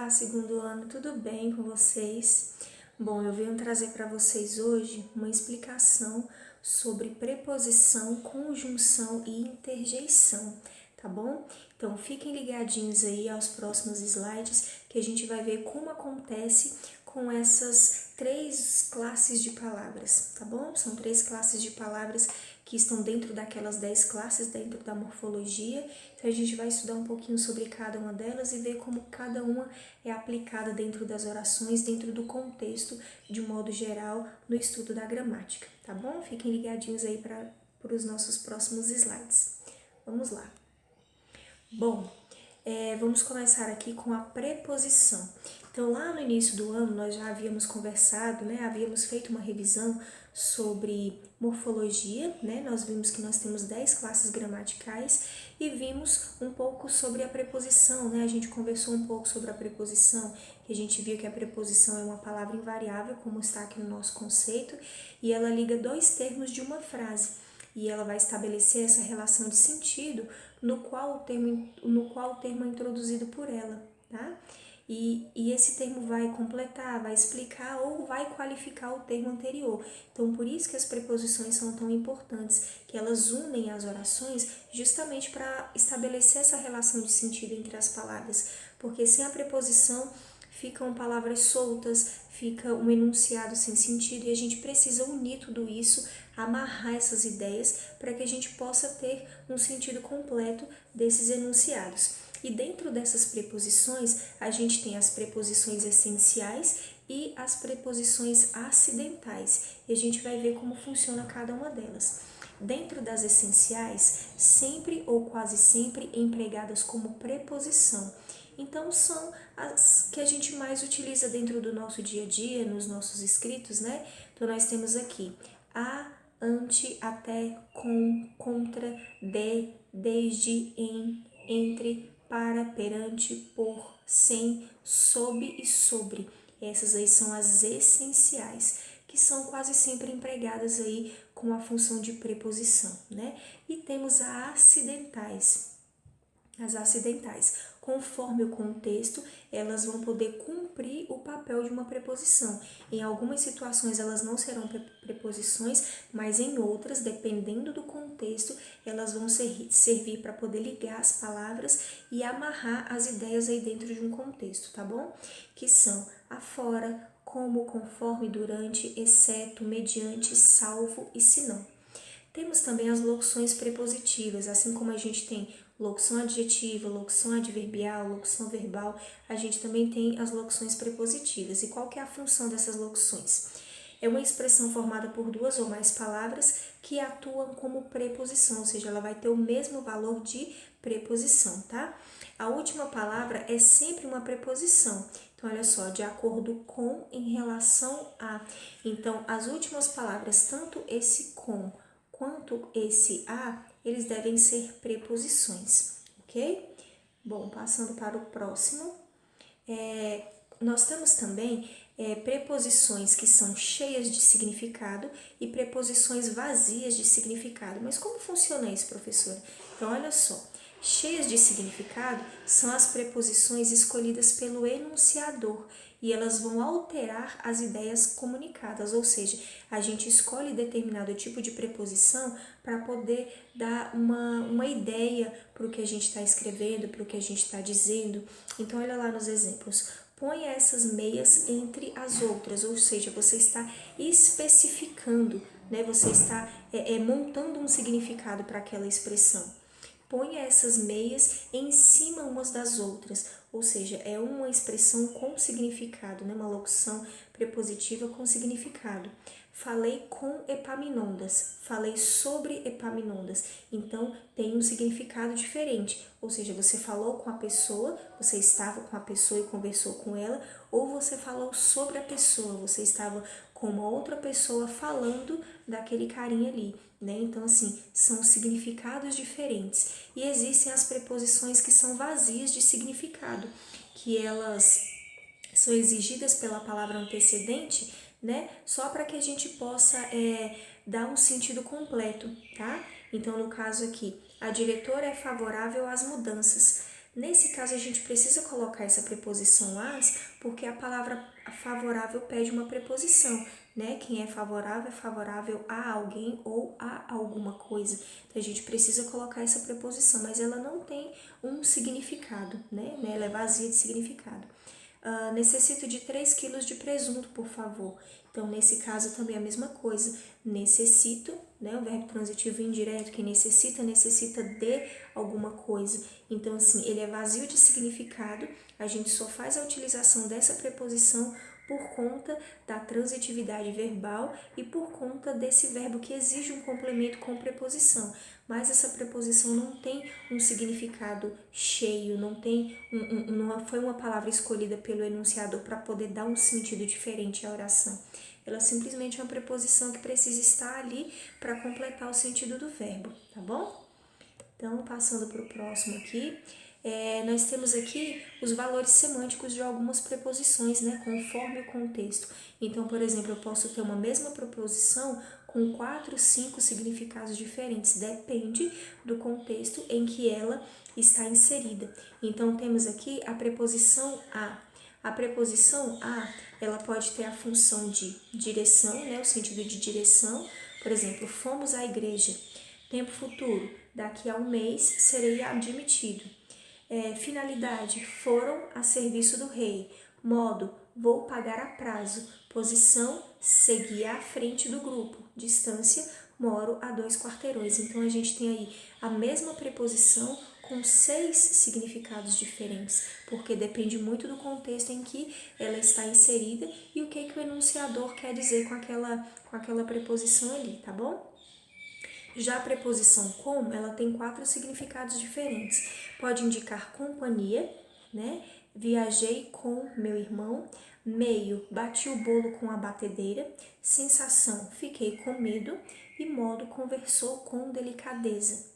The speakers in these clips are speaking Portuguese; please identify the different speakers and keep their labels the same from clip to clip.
Speaker 1: Olá, segundo ano, tudo bem com vocês? Bom, eu venho trazer para vocês hoje uma explicação sobre preposição, conjunção e interjeição, tá bom? Então fiquem ligadinhos aí aos próximos slides que a gente vai ver como acontece com essas três classes de palavras, tá bom? São três classes de palavras que estão dentro daquelas 10 classes dentro da morfologia. Então a gente vai estudar um pouquinho sobre cada uma delas e ver como cada uma é aplicada dentro das orações, dentro do contexto, de modo geral, no estudo da gramática, tá bom? Fiquem ligadinhos aí para os nossos próximos slides. Vamos lá. Bom, vamos começar aqui com a preposição. Então, lá no início do ano, nós já havíamos conversado, havíamos feito uma revisão sobre morfologia, Nós vimos que nós temos 10 classes gramaticais e vimos um pouco sobre a preposição, A gente conversou um pouco sobre a preposição, que a gente viu que a preposição é uma palavra invariável, como está aqui no nosso conceito, e ela liga dois termos de uma frase. E ela vai estabelecer essa relação de sentido no qual o termo é introduzido por ela, tá? E esse termo vai completar, vai explicar ou vai qualificar o termo anterior. Então, por isso que as preposições são tão importantes, que elas unem as orações justamente para estabelecer essa relação de sentido entre as palavras. Porque sem a preposição ficam palavras soltas, fica um enunciado sem sentido e a gente precisa unir tudo isso, amarrar essas ideias para que a gente possa ter um sentido completo desses enunciados. E dentro dessas preposições, a gente tem as preposições essenciais e as preposições acidentais. E a gente vai ver como funciona cada uma delas. Dentro das essenciais, sempre ou quase sempre empregadas como preposição. Então, são as que a gente mais utiliza dentro do nosso dia a dia, nos nossos escritos, Então, nós temos aqui a, ante, até, com, contra, de, desde, em, entre, para, perante, por, sem, sob e sobre. Essas aí são as essenciais, que são quase sempre empregadas aí com a função de preposição, E temos as acidentais. As acidentais, conforme o contexto, elas vão poder cumprir o papel de uma preposição. Em algumas situações elas não serão preposições, mas em outras, dependendo do contexto, elas vão servir para poder ligar as palavras e amarrar as ideias aí dentro de um contexto, tá bom? Que são afora, como, conforme, durante, exceto, mediante, salvo e senão. Temos também as locuções prepositivas, assim como a gente tem locução adjetiva, locução adverbial, locução verbal, a gente também tem as locuções prepositivas. E qual que é a função dessas locuções? É uma expressão formada por duas ou mais palavras que atuam como preposição, ou seja, ela vai ter o mesmo valor de preposição, tá? A última palavra é sempre uma preposição. Então, olha só, de acordo com, em relação a. Então, as últimas palavras, tanto esse com quanto esse a, eles devem ser preposições, ok? Bom, passando para o próximo, nós temos também preposições que são cheias de significado e preposições vazias de significado. Mas como funciona isso, professora? Então, olha só, cheias de significado são as preposições escolhidas pelo enunciador e elas vão alterar as ideias comunicadas, ou seja, a gente escolhe determinado tipo de preposição para poder dar uma ideia para o que a gente está escrevendo, para o que a gente está dizendo. Então, olha lá nos exemplos. Põe essas meias entre as outras, ou seja, você está especificando, Você está montando um significado para aquela expressão. Ponha essas meias em cima umas das outras, ou seja, é uma expressão com significado, uma locução prepositiva com significado. Falei com Epaminondas, falei sobre Epaminondas, então tem um significado diferente, ou seja, você falou com a pessoa, você estava com a pessoa e conversou com ela, ou você falou sobre a pessoa, você estava com uma outra pessoa falando daquele carinha ali, Então, assim, são significados diferentes. E existem as preposições que são vazias de significado, que elas são exigidas pela palavra antecedente, Só para que a gente possa dar um sentido completo, tá? Então, no caso aqui, a diretora é favorável às mudanças. Nesse caso, a gente precisa colocar essa preposição as, porque a palavra favorável pede uma preposição, né? Quem é favorável a alguém ou a alguma coisa. Então, a gente precisa colocar essa preposição, mas ela não tem um significado, né? Ela é vazia de significado. Necessito de 3 quilos de presunto, por favor. Então, nesse caso, também é a mesma coisa. Necessito, né? O verbo transitivo indireto, que necessita de alguma coisa. Então, assim, ele é vazio de significado. A gente só faz a utilização dessa preposição por conta da transitividade verbal e por conta desse verbo que exige um complemento com preposição. Mas essa preposição não tem um significado cheio, não foi uma palavra escolhida pelo enunciador para poder dar um sentido diferente à oração. Ela simplesmente é uma preposição que precisa estar ali para completar o sentido do verbo, tá bom? Então, passando para o próximo aqui, nós temos aqui os valores semânticos de algumas preposições, né, conforme o contexto. Então, por exemplo, eu posso ter uma mesma preposição com 4, 5 significados diferentes, depende do contexto em que ela está inserida. Então, temos aqui a preposição a. A preposição a, ela pode ter a função de direção, né, o sentido de direção. Por exemplo, fomos à igreja. Tempo futuro, daqui a um mês serei admitido. Finalidade, foram a serviço do rei. Modo, vou pagar a prazo. Posição, seguir à frente do grupo. Distância, moro a 2 quarteirões. Então, a gente tem aí a mesma preposição com 6 significados diferentes, porque depende muito do contexto em que ela está inserida e o que o enunciador quer dizer com aquela preposição ali, tá bom? Já a preposição com, ela tem 4 significados diferentes. Pode indicar companhia, né? Viajei com meu irmão. Meio, bati o bolo com a batedeira. Sensação, fiquei com medo. E modo, conversou com delicadeza.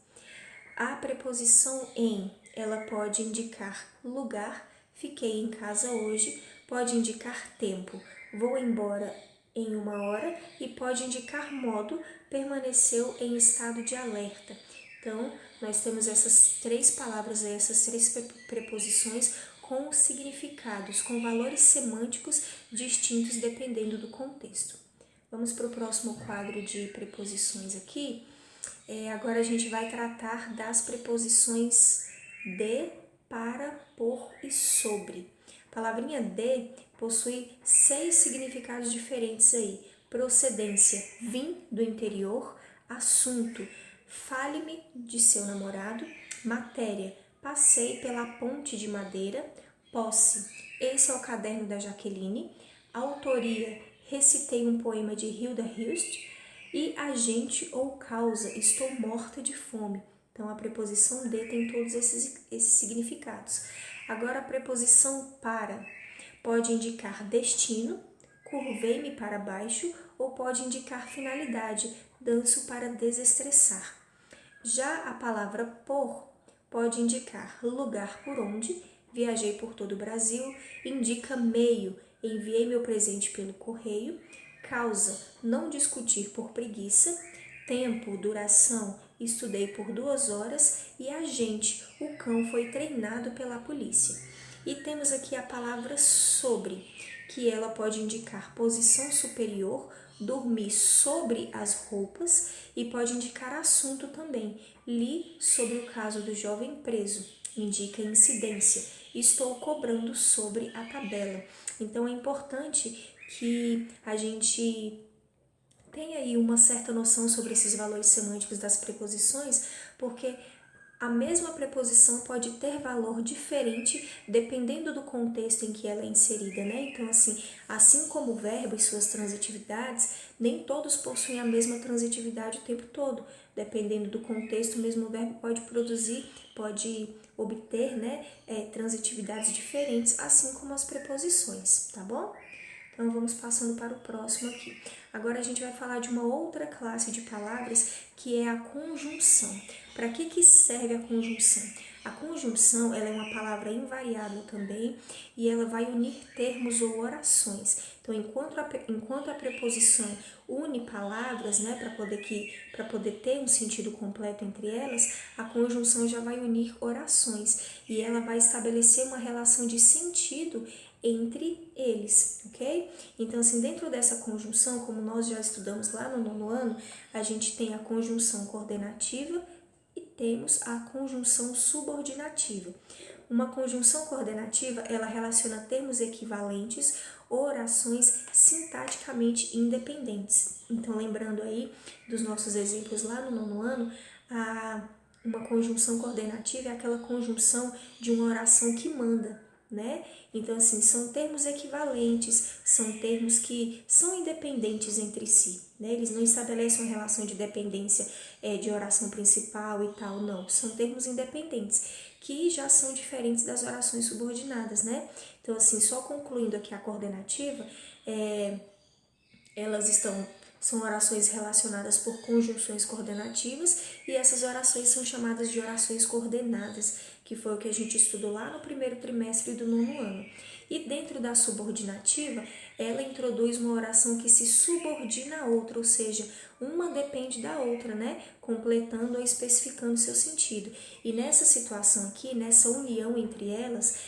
Speaker 1: A preposição em, ela pode indicar lugar. Fiquei em casa hoje. Pode indicar tempo. Vou embora em 1 hora e pode indicar modo, permaneceu em estado de alerta. Então, nós temos essas 3 palavras, essas 3 preposições com significados, com valores semânticos distintos dependendo do contexto. Vamos para o próximo quadro de preposições aqui. Agora a gente vai tratar das preposições de, para, por e sobre. A palavrinha de possui 6 significados diferentes aí. Procedência, vim do interior. Assunto, fale-me de seu namorado. Matéria, passei pela ponte de madeira. Posse, esse é o caderno da Jaqueline. Autoria, recitei um poema de Hilda Hilst. E agente ou causa, estou morta de fome. Então, a preposição de tem todos esses significados. Agora, a preposição para pode indicar destino, curvei-me para baixo, ou pode indicar finalidade, danço para desestressar. Já a palavra por pode indicar lugar por onde, viajei por todo o Brasil, indica meio, enviei meu presente pelo correio. Causa, não discutir por preguiça. Tempo, duração, estudei por 2 horas. E agente, o cão foi treinado pela polícia. E temos aqui a palavra sobre, que ela pode indicar posição superior, dormir sobre as roupas e pode indicar assunto também. Li sobre o caso do jovem preso, indica incidência. Estou cobrando sobre a tabela. Então, é importante que a gente tenha aí uma certa noção sobre esses valores semânticos das preposições, porque a mesma preposição pode ter valor diferente dependendo do contexto em que ela é inserida, né? Então, assim como o verbo e suas transitividades, nem todos possuem a mesma transitividade o tempo todo. Dependendo do contexto, o mesmo verbo pode obter, né, transitividades diferentes, assim como as preposições, tá bom? Então, vamos passando para o próximo aqui. Agora, a gente vai falar de uma outra classe de palavras, que é a conjunção. Para que serve a conjunção? A conjunção, ela é uma palavra invariável também e ela vai unir termos ou orações. Então, enquanto a preposição une palavras, né, para poder ter um sentido completo entre elas, a conjunção já vai unir orações e ela vai estabelecer uma relação de sentido entre eles, ok? Então, assim, dentro dessa conjunção, como nós já estudamos lá no 9º ano, a gente tem a conjunção coordenativa e temos a conjunção subordinativa. Uma conjunção coordenativa, ela relaciona termos equivalentes ou orações sintaticamente independentes. Então, lembrando aí dos nossos exemplos lá no 9º ano, uma conjunção coordenativa é aquela conjunção de uma oração que manda, né? Então, assim, são termos equivalentes, são termos que são independentes entre si, né? Eles não estabelecem uma relação de dependência de oração principal e tal, não. São termos independentes, que já são diferentes das orações subordinadas, né? Então, assim, só concluindo aqui a coordenativa, são orações relacionadas por conjunções coordenativas e essas orações são chamadas de orações coordenadas, que foi o que a gente estudou lá no primeiro trimestre do 9º ano. E dentro da subordinativa, ela introduz uma oração que se subordina a outra, ou seja, uma depende da outra, né? Completando ou especificando seu sentido. E nessa situação aqui, nessa união entre elas,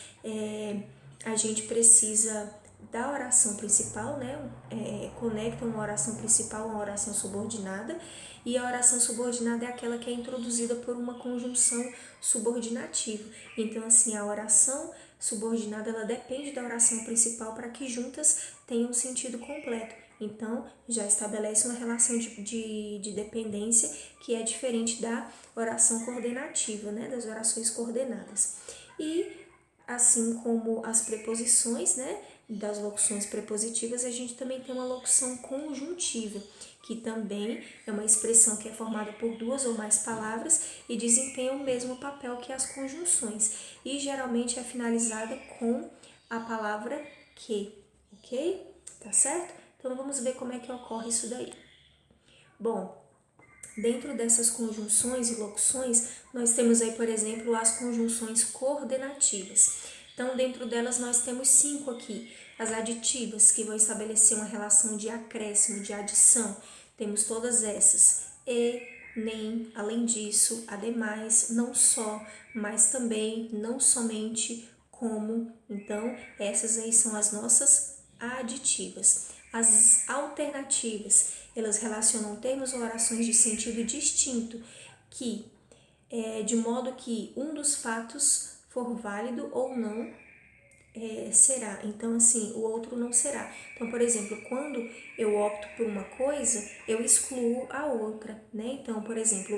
Speaker 1: a gente precisa da oração principal, né? Conecta uma oração principal a uma oração subordinada, e a oração subordinada é aquela que é introduzida por uma conjunção subordinativa. Então, assim, a oração subordinada, ela depende da oração principal para que juntas tenham um sentido completo. Então, já estabelece uma relação de dependência que é diferente da oração coordenativa, né? Das orações coordenadas. E, assim como as preposições, né? Das locuções prepositivas, a gente também tem uma locução conjuntiva, que também é uma expressão que é formada por duas ou mais palavras e desempenha o mesmo papel que as conjunções, e geralmente é finalizada com a palavra que, ok? Tá certo? Então vamos ver como é que ocorre isso daí. Bom, dentro dessas conjunções e locuções, nós temos aí, por exemplo, as conjunções coordenativas. Então, dentro delas, nós temos 5 aqui. As aditivas, que vão estabelecer uma relação de acréscimo, de adição. Temos todas essas. E, nem, além disso, ademais, não só, mas também, não somente, como. Então, essas aí são as nossas aditivas. As alternativas, elas relacionam termos ou orações de sentido distinto, de modo que um dos fatos for válido ou não, será. Então, assim, o outro não será. Então, por exemplo, quando eu opto por uma coisa, eu excluo a outra, né? Então, por exemplo,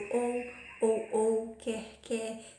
Speaker 1: ou, quer,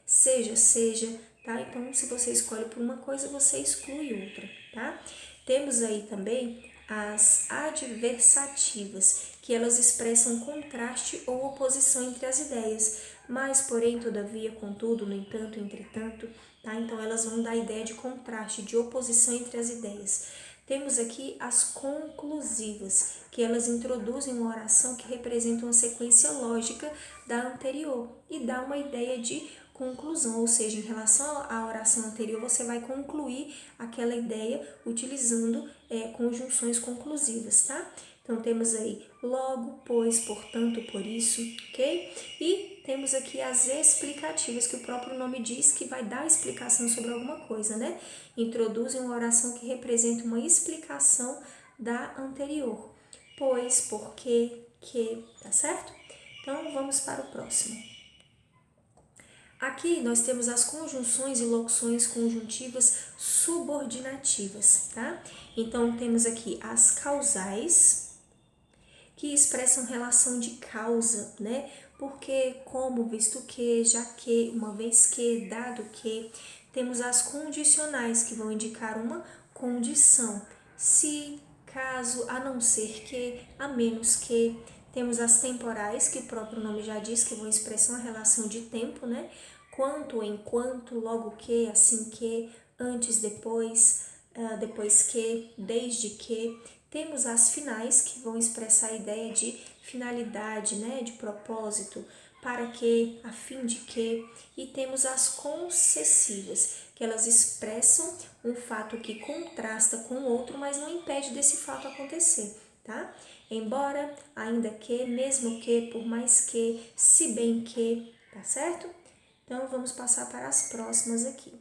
Speaker 1: seja, tá? Então, se você escolhe por uma coisa, você exclui outra, tá? Temos aí também as adversativas, que elas expressam contraste ou oposição entre as ideias, mas, porém, todavia, contudo, no entanto, entretanto, tá? Então, elas vão dar a ideia de contraste, de oposição entre as ideias. Temos aqui as conclusivas, que elas introduzem uma oração que representa uma sequência lógica da anterior e dá uma ideia de conclusão, ou seja, em relação à oração anterior, você vai concluir aquela ideia utilizando conjunções conclusivas, tá? Então, temos aí logo, pois, portanto, por isso, ok? E temos aqui as explicativas, que o próprio nome diz que vai dar explicação sobre alguma coisa, né? Introduzem uma oração que representa uma explicação da anterior. Pois, porque, que, tá certo? Então, vamos para o próximo. Aqui nós temos as conjunções e locuções conjuntivas subordinativas, tá? Então, temos aqui as causais, que expressam relação de causa, né? Porque, como, visto que, já que, uma vez que, dado que. Temos as condicionais, que vão indicar uma condição. Se, caso, a não ser que, a menos que. Temos as temporais, que o próprio nome já diz, que vão expressar uma relação de tempo, né? Quanto, enquanto, logo que, assim que, antes, depois, depois que, desde que. Temos as finais, que vão expressar a ideia de finalidade, né? De propósito. para que, a fim de que, e temos as concessivas, que elas expressam um fato que contrasta com o outro, mas não impede desse fato acontecer, tá? Embora, ainda que, mesmo que, por mais que, se bem que, tá certo? Então, vamos passar para as próximas aqui.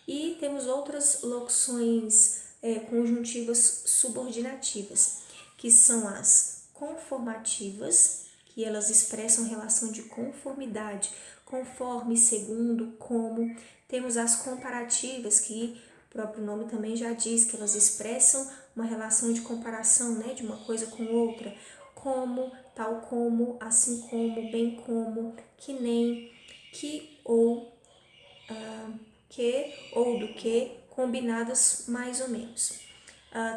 Speaker 1: E temos outras locuções conjuntivas subordinativas, que são as conformativas, que elas expressam relação de conformidade, conforme, segundo, como. Temos as comparativas, que o próprio nome também já diz, que elas expressam uma relação de comparação, né, de uma coisa com outra, como, tal como, assim como, bem como, que nem, que ou, que ou do que, combinadas mais ou menos.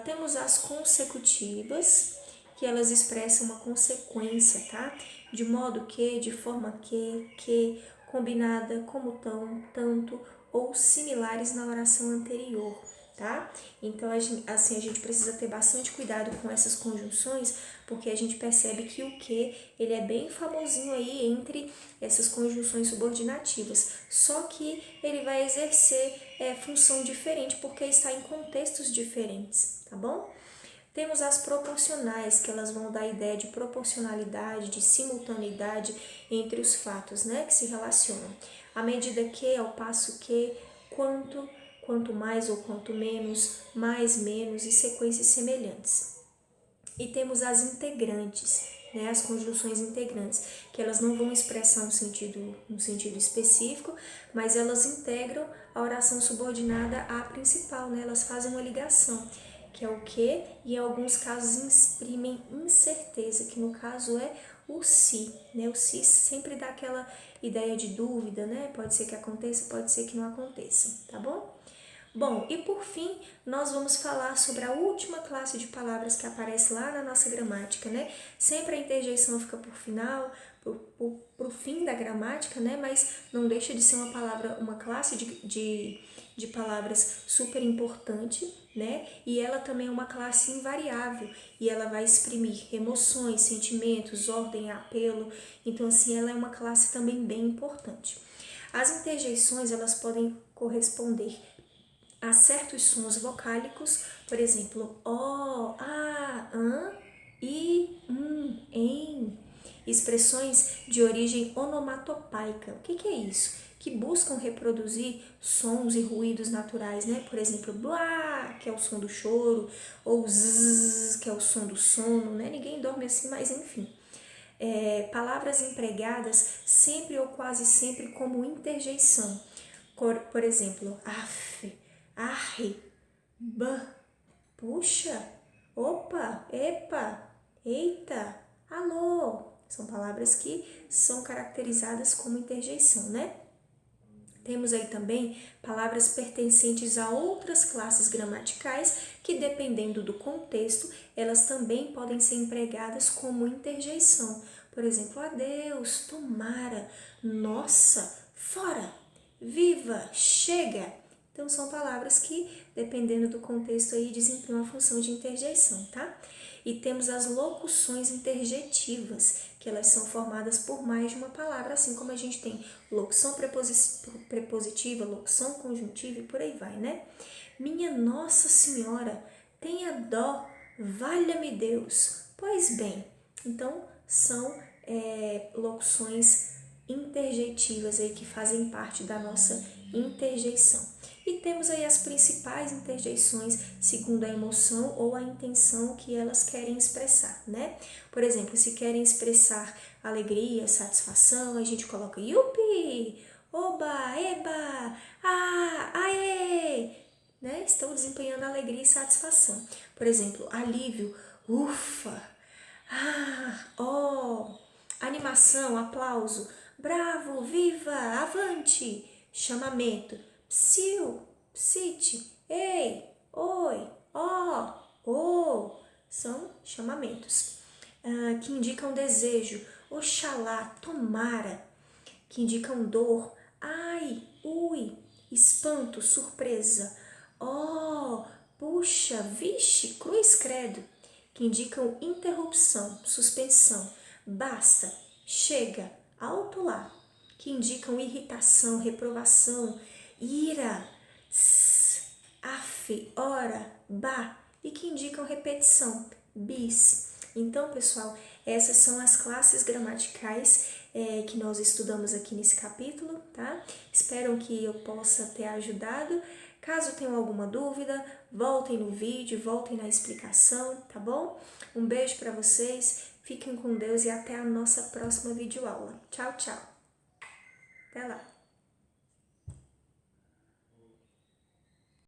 Speaker 1: Temos as consecutivas, que elas expressam uma consequência, tá? De modo que, de forma que, combinada como tão, tanto ou similares na oração anterior, tá? Então, assim, a gente precisa ter bastante cuidado com essas conjunções, porque a gente percebe que o que, ele é bem famosinho aí entre essas conjunções subordinativas, só que ele vai exercer função diferente, porque está em contextos diferentes, tá bom? Temos as proporcionais, que elas vão dar a ideia de proporcionalidade, de simultaneidade entre os fatos, né, que se relacionam. À medida que, ao passo que, quanto mais ou quanto menos, mais, menos e sequências semelhantes. E temos as integrantes, né, as conjunções integrantes, que elas não vão expressar um sentido específico, mas elas integram a oração subordinada à principal, né, elas fazem uma ligação, que é o que, e em alguns casos exprimem incerteza, que no caso é o se, né, o se sempre dá aquela ideia de dúvida, né, pode ser que aconteça, pode ser que não aconteça, tá bom? Bom, e por fim, nós vamos falar sobre a última classe de palavras que aparece lá na nossa gramática, né? Sempre a interjeição fica por final, pro fim da gramática, né? Mas não deixa de ser uma palavra, uma classe de palavras super importante, né? E ela também é uma classe invariável e ela vai exprimir emoções, sentimentos, ordem, apelo. Então, assim, ela é uma classe também bem importante. As interjeições, elas podem corresponder a certos sons vocálicos, por exemplo, o, a, i, em, expressões de origem onomatopaica. O que é isso? Que buscam reproduzir sons e ruídos naturais, né? Por exemplo, blá, que é o som do choro, ou zzz, que é o som do sono, né? Ninguém dorme assim, mas enfim. Palavras empregadas sempre ou quase sempre como interjeição. Por exemplo, af, arre, ba, puxa, opa, epa, eita, alô. São palavras que são caracterizadas como interjeição, né? Temos aí também palavras pertencentes a outras classes gramaticais que, dependendo do contexto, elas também podem ser empregadas como interjeição. Por exemplo, adeus, tomara, nossa, fora, viva, chega. Então, são palavras que, dependendo do contexto, aí, desempenham a função de interjeição, tá? E temos as locuções interjetivas, que elas são formadas por mais de uma palavra, assim como a gente tem locução prepositiva, locução conjuntiva e por aí vai, né? Minha Nossa Senhora, tenha dó, valha-me Deus. Pois bem, então são locuções interjetivas aí que fazem parte da nossa interjeição. E temos aí as principais interjeições segundo a emoção ou a intenção que elas querem expressar, né? Por exemplo, se querem expressar alegria, satisfação, a gente coloca yupi, oba, eba, aê, né? Estão desempenhando alegria e satisfação. Por exemplo, alívio, ufa, ó, animação, aplauso, bravo, viva, avante, chamamento, psiu, psite, ei, oi, ó, ô, são chamamentos que indicam desejo, oxalá, tomara, que indicam dor, ai, ui, espanto, surpresa, ó, puxa, vixe, cruz credo, que indicam interrupção, suspensão, basta, chega, alto lá, que indicam irritação, reprovação, ira, ora, ba, e que indicam repetição, bis. Então, pessoal, essas são as classes gramaticais que nós estudamos aqui nesse capítulo, tá? Espero que eu possa ter ajudado. Caso tenham alguma dúvida, voltem no vídeo, voltem na explicação, tá bom? Um beijo para vocês, fiquem com Deus e até a nossa próxima videoaula. Tchau, tchau. Até lá.